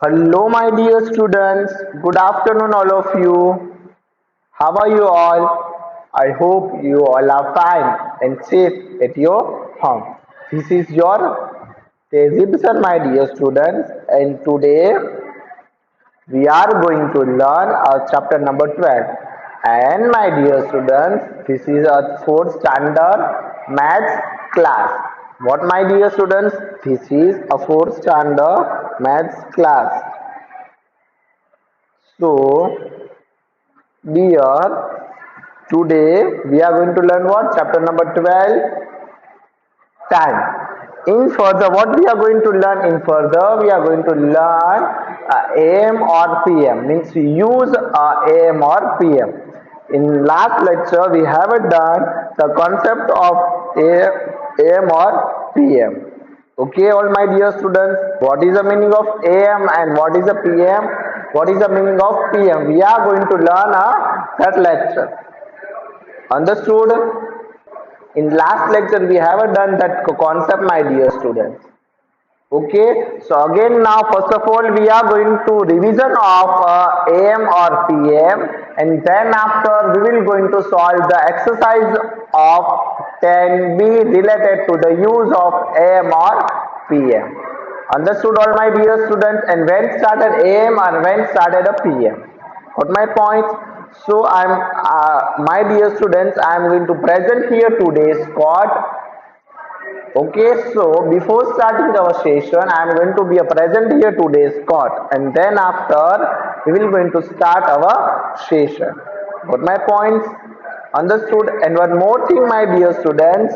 Hello, my dear students. Good afternoon, all of you. How are you all? I hope you all are fine and safe at your home. This is your Tezibson, my dear students, and today we are going to learn chapter number 12. And my dear students, this is a fourth standard maths class. What, my dear students? This is a fourth standard maths class. So, dear, today we are going to learn what? Chapter number 12, time. In further, what we are going to learn in further? We are going to learn AM or PM, means use AM or PM. In last lecture, we have done the concept of AM or PM. Okay, all my dear students, what is the meaning of AM and what is the PM? What is the meaning of PM? We are going to learn that lecture. Understood? In last lecture, we have done that concept, my dear students. Okay, so again now first of all we are going to revision of AM or PM, and then after we will going to solve the exercise of 10B related to the use of AM or PM. Understood, all my dear students? And when started AM and when started a PM? Got my point? So my dear students, I am going to present here today's quote. Okay, so before starting our session, I am going to be a present here today's quote, and then after we will going to start our session. Got my points? Understood? And one more thing, my dear students,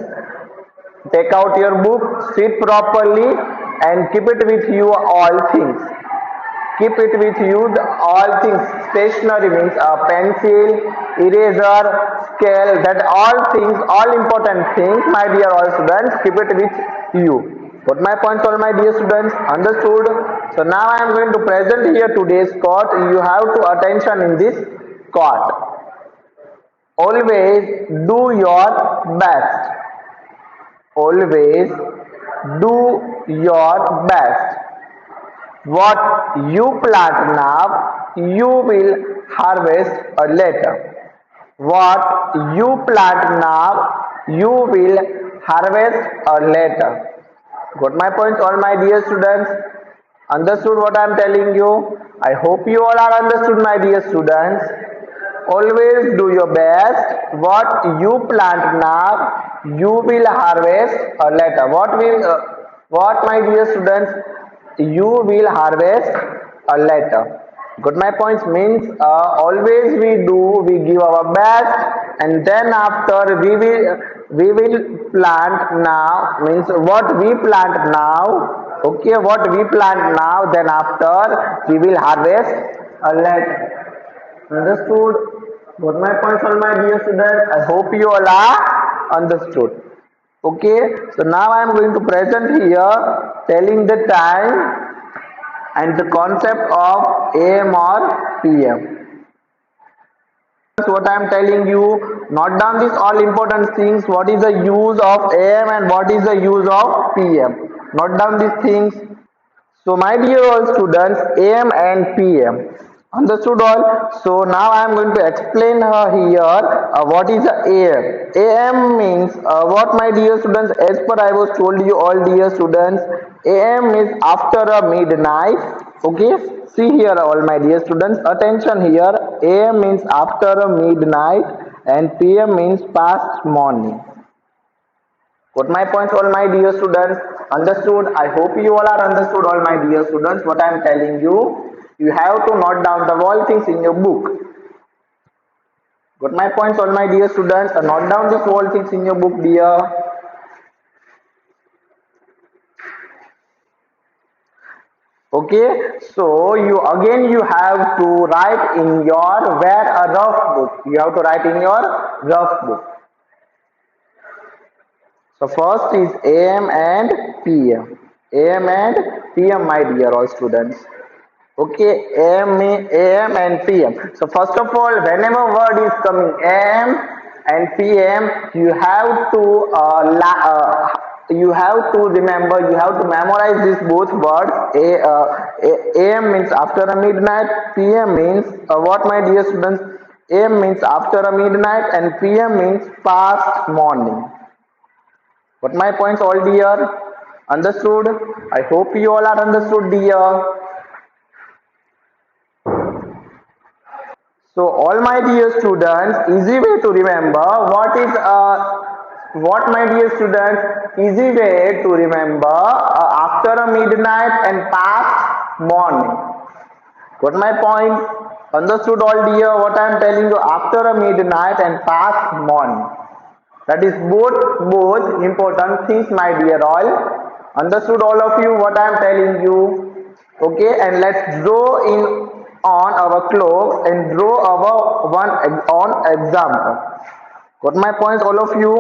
take out your book, sit properly, and keep it with you all things. Keep it with you all things. Stationery means a pencil, eraser, scale, that all things, all important things, my dear all students, keep it with you. Got my points, all my dear students? Understood? So now I am going to present here today's quote. You have to attention in this quote. Always do your best. Always do your best. What you plant now, you will harvest later. What you plant now, you will harvest later. Got my points, all my dear students? Understood what I am telling you? I hope you all are understood, my dear students. Always do your best. What you plant now, you will harvest later. What, my dear students? You will harvest later. Got my points? Means always we give our best, and then after we will plant now, means what we plant now. Okay, what we plant now, then after we will harvest later. Understood? Got my points, all my dear students? I hope you all are understood. Okay, so now I am going to present here telling the time and the concept of AM or PM. What I am telling you, note down these all important things. What is the use of AM and what is the use of PM? Note down these things. So my dear all students, AM and PM. Understood all? So now I am going to explain here what is the AM. AM means what, my dear students? As per I was told you all, dear students, AM is after a midnight. Okay, see here all my dear students, attention here. AM means after a midnight and PM means past morning. Got my points, all my dear students? Understood? I hope you all are understood, all my dear students, what I am telling you. You have to note down the all things in your book. Got my points, all my dear students? Note down these all things in your book, dear. Okay, so you have to write in your a rough book. You have to write in your rough book. So first is AM and PM. AM and PM, my dear all students. Okay, AM and PM. So first of all, whenever word is coming AM and PM, you have to you have to remember, you have to memorize these both words. AM means after a midnight, PM means what, my dear students? AM means after a midnight and PM means past morning. What my points all dear? Understood? I hope you all are understood dear. So all my dear students, easy way to remember what my dear students, easy way to remember after a midnight and past morning. Got my point? Understood all dear what I am telling you, after a midnight and past morning. That is both important things my dear all. Understood all of you what I am telling you? Okay, and let's draw in on our clock and draw our on example. Got my points all of you?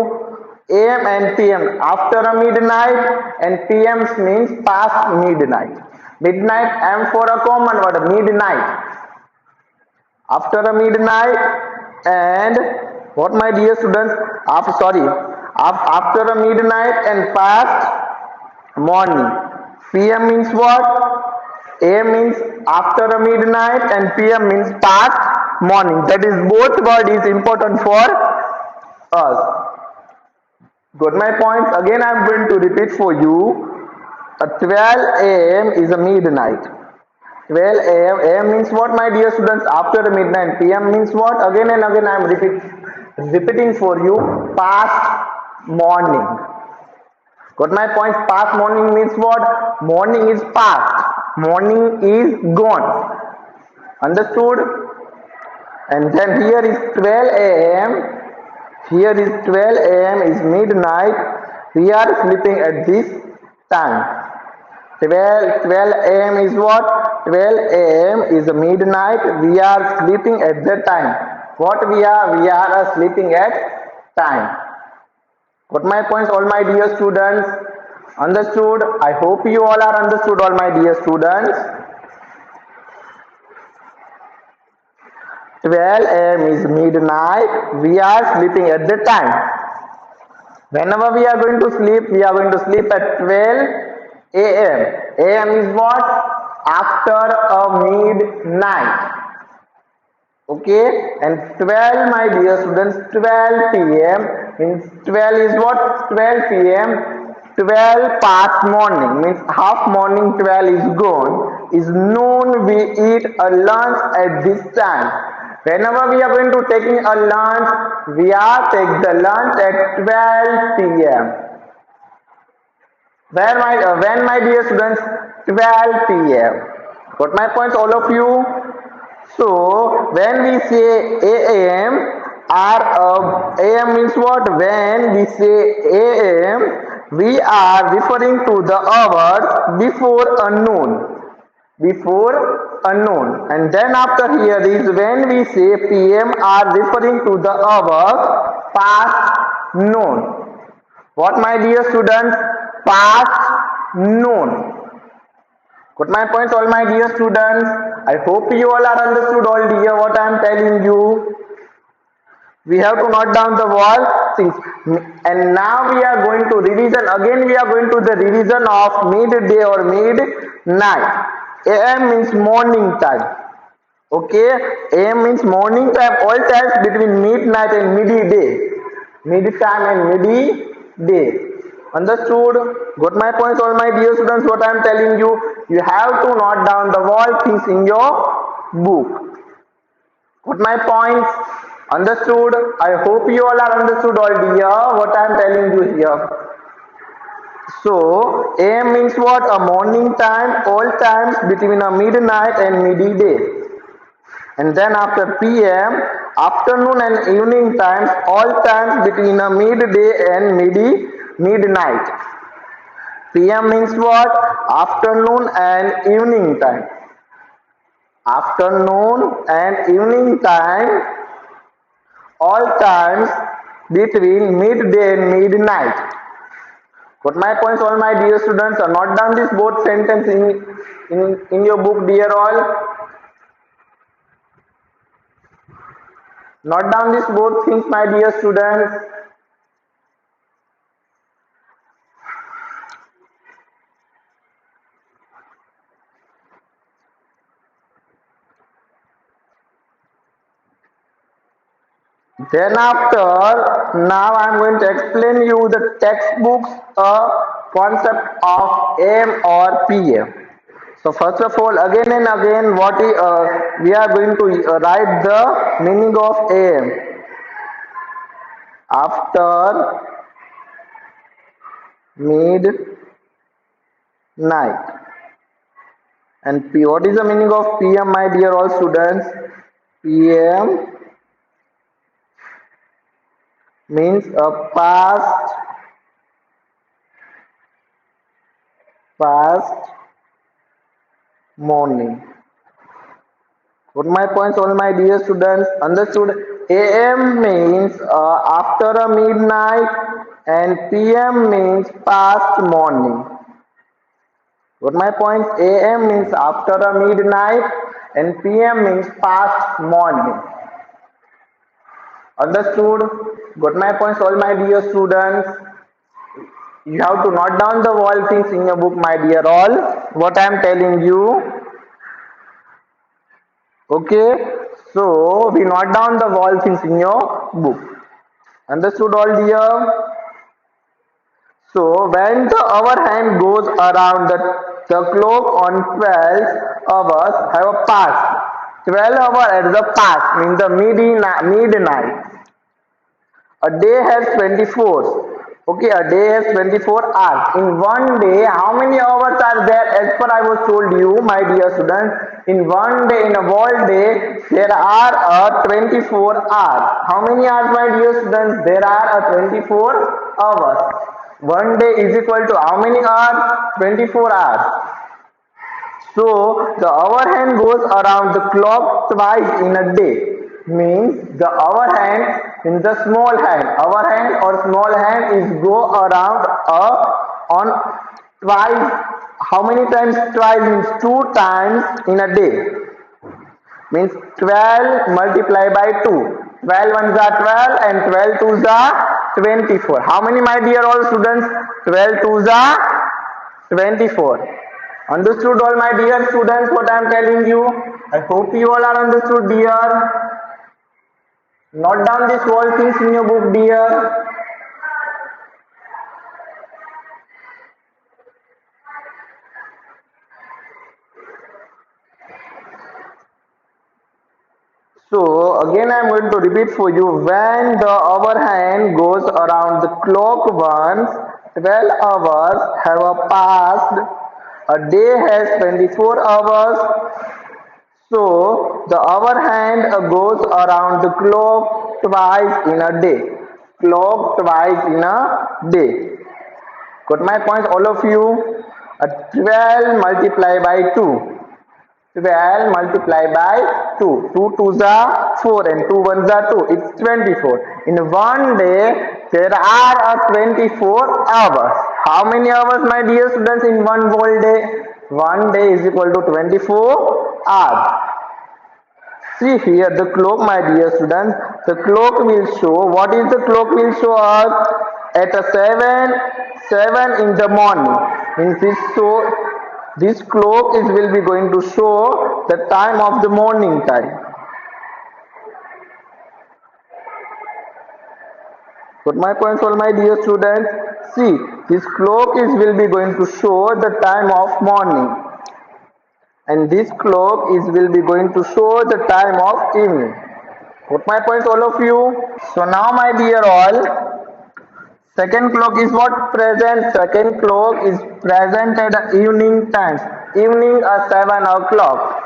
AM and PM after a midnight and PM means past midnight. Midnight M for a common word, midnight. After a midnight and what my dear students, after a midnight and past morning. PM means what? AM means after a midnight and PM means past morning. That is both word is important for us. Got my points? Again I am going to repeat for you. 12 AM is a midnight. 12 AM. AM means what, my dear students? After the midnight. PM means what? Again and again I am repeating for you. Past morning. Got my points? Past morning means what? Morning is past. Morning is gone. Understood? And then here is 12 AM. Here is 12 AM is midnight. We are sleeping at this time. 12 AM is what? 12 AM is midnight. We are sleeping at that time. What we are? We are sleeping at time. Got my points all my dear students? Understood? I hope you all are understood all my dear students. 12 AM is midnight. We are sleeping at the time. Whenever we are going to sleep, we are going to sleep at 12 AM. AM is what? After a midnight. Okay, and 12 my dear students, 12 PM means 12 is what? 12 PM. 12 past morning means half morning, 12 is gone. Is noon, we eat a lunch at this time. Whenever we are going to taking a lunch, we are take the lunch at 12 PM. When my dear students? 12 PM. Got my points all of you? So when we say AM, AM means what? When we say AM, we are referring to the hours before a noon. Before a noon. And then after here is when we say PM are referring to the hours past noon. What my dear students? Past noon. Got my points all my dear students? I hope you all are understood all dear what I am telling you. We have to note down the word things. And now we are going to revision. Again we are going to the revision of midday or midnight. AM means morning time. Okay, AM means morning time. All times between midnight and midday. Mid time and midday. Understood? Got my points all my dear students what I am telling you? You have to note down the all things in your book. Got my points? Understood? I hope you all are understood all dear what I am telling you here. So AM means what? A morning time, all times between a midnight and midday. And then after PM, afternoon and evening times, all times between a midday and midnight. PM means what? Afternoon and evening time. Afternoon and evening time, all times between midday and midnight. Got my points all my dear students? Note down this both sentence in your book dear all. Note down these both things my dear students. Then after, now I am going to explain you the textbooks concept of AM or PM. So first of all, again and again, we are going to write the meaning of AM. After midnight. And P, what is the meaning of PM, my dear all students? PM means a past morning. What my points, all my dear students? Understood? AM means after a midnight, and PM means past morning. What my points? AM means after a midnight, and PM means past morning. Understood? Got my points, all my dear students? You have to note down the all things in your book, my dear all. What I am telling you. Okay? So, we note down the all things in your book. Understood, all dear? So, when the hour hand goes around, the clock on 12 hours have a past. 12 hours at the past means the midnight. A day has 24. Okay, a day has 24 hours. In one day, how many hours are there? As per I was told you, my dear students, in one day, in a whole day, there are 24 hours. How many hours, my dear students? There are 24 hours. One day is equal to how many hours? 24 hours. So the hour hand goes around the clock twice in a day. Means the hour hand in the small hand. Hour hand or small hand is go around on twice. How many times twice? Means 2 times in a day. Means 12 multiplied by 2. 12 ones are 12 and 12 twos are 24. How many, my dear all students? 12 twos are 24. Understood, all my dear students, what I am telling you? I hope you all are understood, dear. Note down these whole things in your book, dear. So again I am going to repeat for you. When the hour hand goes around the clock once, 12 hours have passed. A day has 24 hours. So the hour hand goes around the clock twice in a day. Clock twice in a day. Got my points, all of you? 12 multiplied by 2. 12 multiplied by 2. 2 twos are 4 and 2 ones are 2. It's 24. In one day, there are 24 hours. How many hours, my dear students, in one whole day? One day is equal to 24 hours. See here the clock, my dear students. The clock will show, what is the clock will show us? At 7 in the morning. Means this clock will be going to show the time of the morning time. Got my points, all my dear students? See, this clock will be going to show the time of morning. And this clock will be going to show the time of evening. Got my points, all of you? So now, my dear all, second clock is what? Present. Second clock is present at evening times. Evening at 7 o'clock.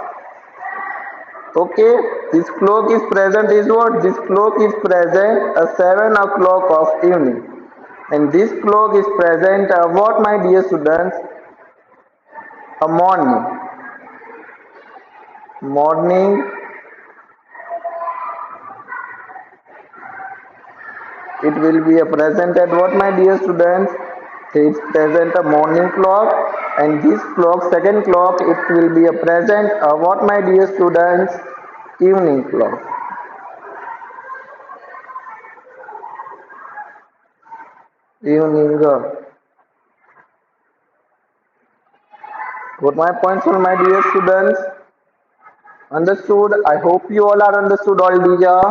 Okay, this clock is present is what? This clock is present at 7 o'clock of evening. And this clock is present at what, my dear students? A morning. Morning. It will be a present at what, my dear students? It's present a morning clock, and this clock, second clock, it will be a present what, my dear students? Evening clock. Evening. Got my points, all my dear students? Understood? I hope you all are understood, all dear.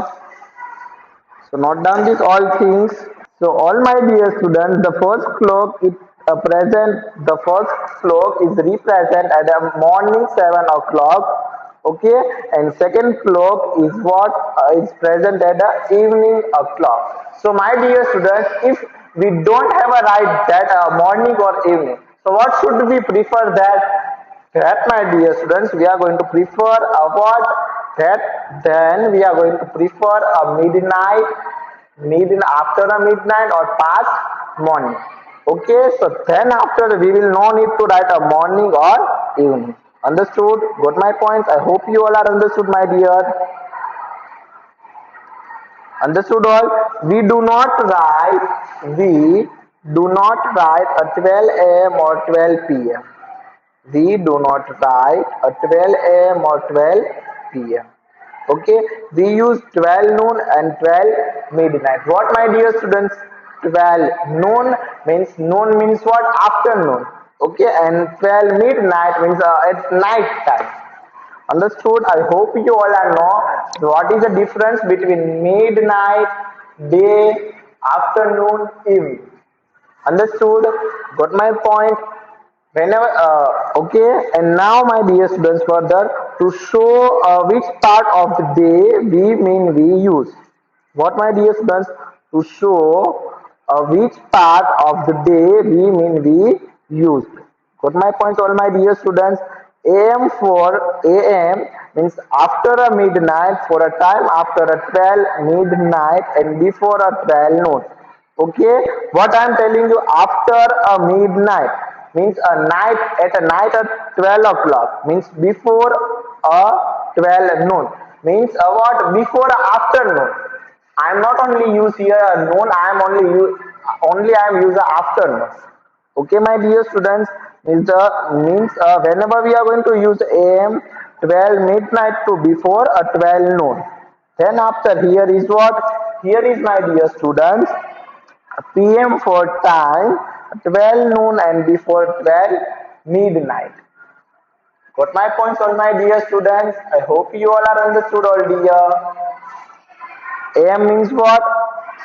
So note down these all things. So all my dear students, the first clock is represent at a morning 7 o'clock. Okay, and second clock is what is present at the evening o'clock. So my dear students, if we don't have a right that morning or evening, so what should we prefer that my dear students, we are going to prefer a what that then we are going to prefer a after a midnight or past morning. Okay, so then after we will no need to write a morning or evening. Understood? Got my points? I hope you all are understood, my dear. Understood all? We do not write a 12 a.m. or 12 p.m. We do not write a 12 a.m. or 12 p.m. Okay, we use 12 noon and 12 midnight. What, my dear students? 12 noon means what? Afternoon. Okay, and 12 midnight means it's night time. Understood? I hope you all are know what is the difference between midnight, day, afternoon, evening. Understood? Got my point? Whenever okay, and now my dear students, further to show which part of the day we use. What, my dear students? To show which part of the day we use. Got my points, all my dear students? AM means after a midnight, for a time after a 12 midnight and before a 12 noon. Okay, what I'm telling you, after a midnight means a night at 12 o'clock means before a 12 noon means what? Before a afternoon. I'm not only use here noon, I'm use a afternoon. Okay, my dear students, means whenever we are going to use AM 12 midnight to before a 12 noon. Then after here is what? Here is, my dear students, PM for time 12 noon and before 12 midnight. Got my points, all my dear students? I hope you all are understood, all dear. AM means what?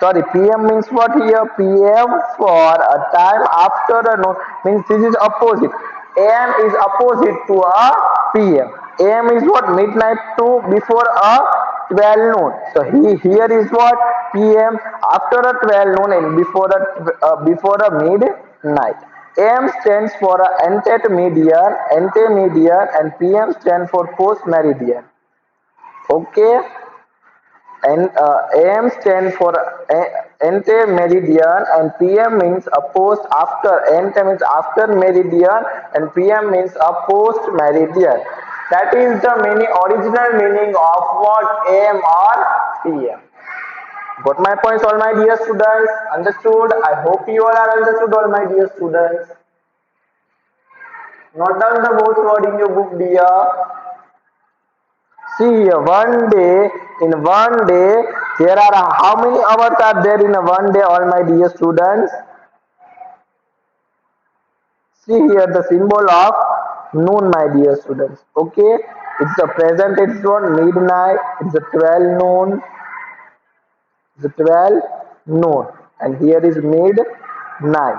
Sorry, PM means what here? PM for a time after a noon means this is opposite. AM is opposite to a PM. AM is what? Midnight to before a 12 noon. So here is what? PM after a 12 noon and before a midnight. AM stands for a antemedian, and PM stands for post meridian. Okay, and AM stand for ante meridian, and PM means a post after. Ante means after meridian and PM means a post meridian. That is the original meaning of what? AM or PM. Got my points, all my dear students? Understood? I hope you all are understood, all my dear students. Note down the both word in your book, dear. See here, in one day, there are how many hours are there in a one day, all my dear students? See here the symbol of noon, my dear students. Okay, it's the present, it's what? Midnight, it's the 12 noon, and here is midnight.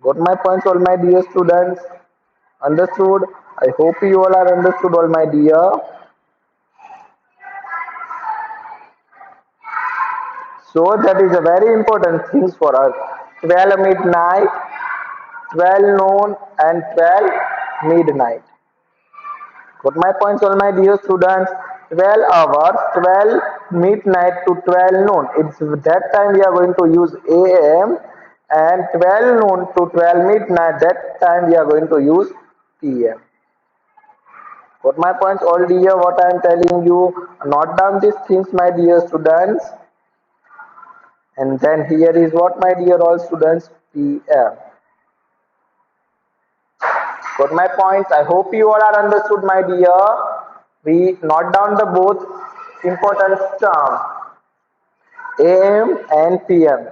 Got my points, all my dear students? Understood? I hope you all are understood, all my dear. So that is a very important thing for us. 12 midnight, 12 noon and 12 midnight. Got my points, all my dear students? 12 hours, 12 midnight to 12 noon. It's that time we are going to use AM, and 12 noon to 12 midnight, that time we are going to use PM. Got my points, all dear? What I am telling you, note down these things, my dear students. And then here is what, my dear all students? PM. Got my points? I hope you all are understood, my dear. We note down the both important terms, AM and PM,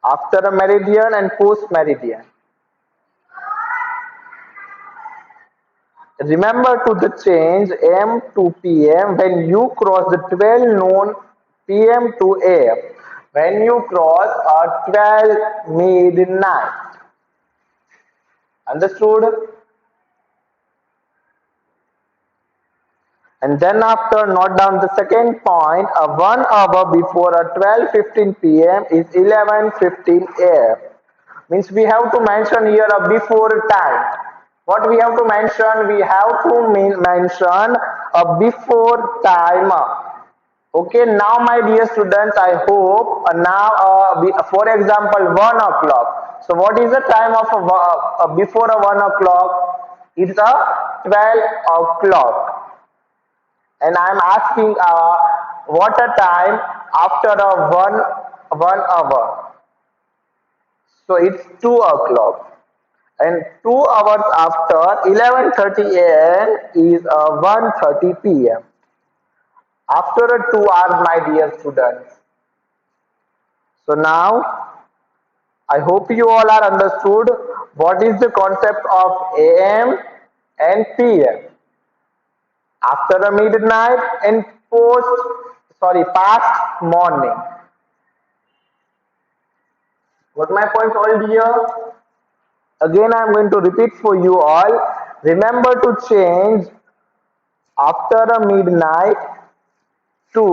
after a meridian and post meridian. Remember to the change AM to PM when you cross the 12 noon p.m. to a.m. when you cross 12 midnight. Understood? And then after, note down the second point, a 1 hour before a 12:15 p.m. is 11:15 a.m. Means we have to mention here a before time. What we have to mention? We have to mention a before time. Okay, now my dear students, I hope now, for example, 1 o'clock. So what is the time of before a 1 o'clock? It's a 12 o'clock. And I am asking what a time after a 1 hour. So it's 2 o'clock. And 2 hours after 11:30 a.m. is 1:30 p.m. After a 2 hours, my dear students. So now I hope you all are understood what is the concept of AM and PM. After a midnight and past morning. Got my point all dear? Again I am going to repeat for you all. Remember to change after a midnight to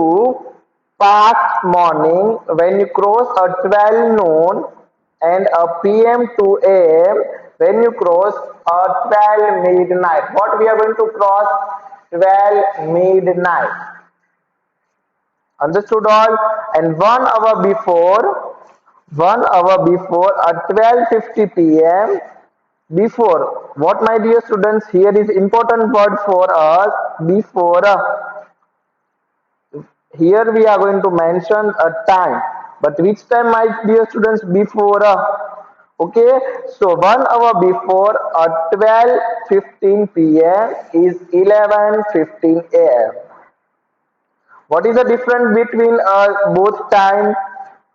past morning when you cross a 12 noon, and a PM to AM when you cross a 12 midnight. What we are going to cross? 12 midnight. Understood all? And 1 hour before, 1 hour before at 12:50 p.m. Before, what my dear students, here is important word for us, before. Here we are going to mention a time, but which time my dear students? Before. Okay, so 1 hour before at 12:15 p.m. is 11:15 a.m. What is the difference between both time,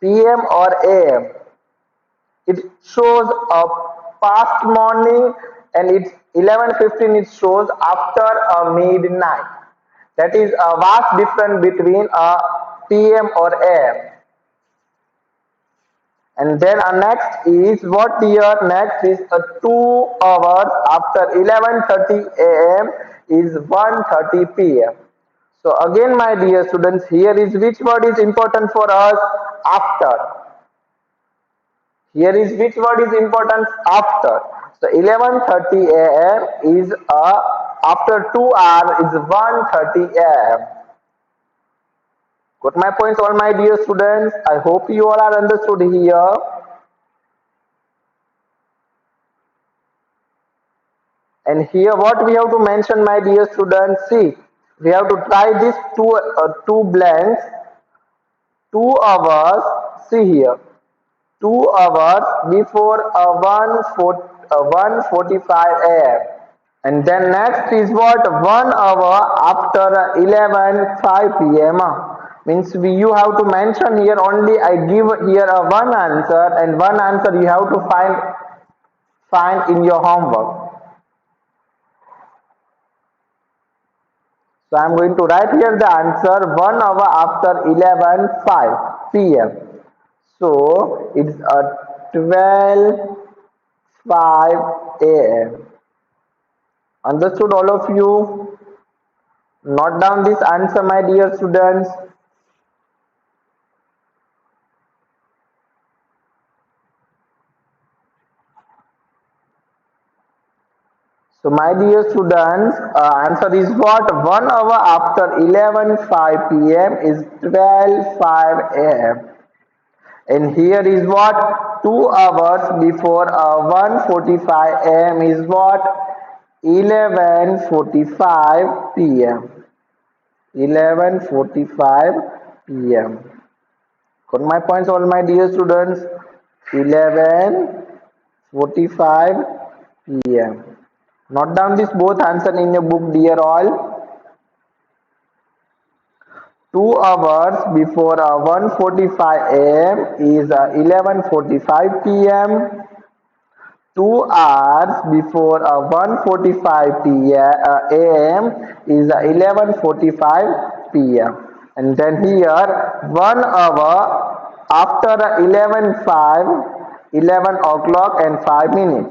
PM or AM? It shows a past morning, and it's 11:15. It shows after a midnight. That is a vast difference between a PM or AM. And then next is what here? Next is a 2 hours after 11:30 a.m. is 1:30 p.m. So again, my dear students, here is which word is important for us? After. Here is which word is important? After. So 11:30 a.m. is after 2 hours is 1:30 a.m. Got my points, all my dear students? I hope you all are understood here. And here what we have to mention, my dear students, see, we have to try this two blanks. 2 hours, see here, 2 hours before 1:45 a.m. And then next is what? 1 hour after 11:05 p.m. Means you have to mention here only. I give here a one answer, and one answer you have to find in your homework. So I am going to write here the answer 1 hour after 11:05 p.m. So it's 12:05 a.m. Understood all of you? Note down this answer, my dear students. So my dear students, answer is what? 1 hour after 11:05 p.m. is 12:05 a.m. And here is what? 2 hours before 1:45 a.m. is what? 11:45 p.m. 11:45 p.m. Got my points, all my dear students? 11:45 p.m. Note down this both answer in your book, dear all. 2 hours before 1:45 a.m. is 11:45 p.m. 2 hours before 1:45 p.m. a.m. is 11:45 p.m. And then here 1 hour after 11 o'clock and 5 minutes.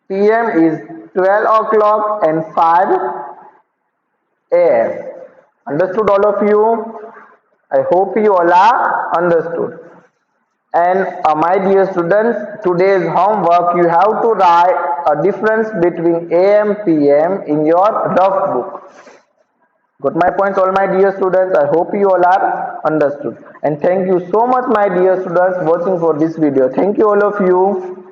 PM is 12 o'clock and 5 am. Understood all of you? I hope you all are understood. And my dear students, today's homework, you have to write a difference between AM PM in your rough book. Got my points, all my dear students? I hope you all are understood. And thank you so much, my dear students, watching for this video. Thank you all of you.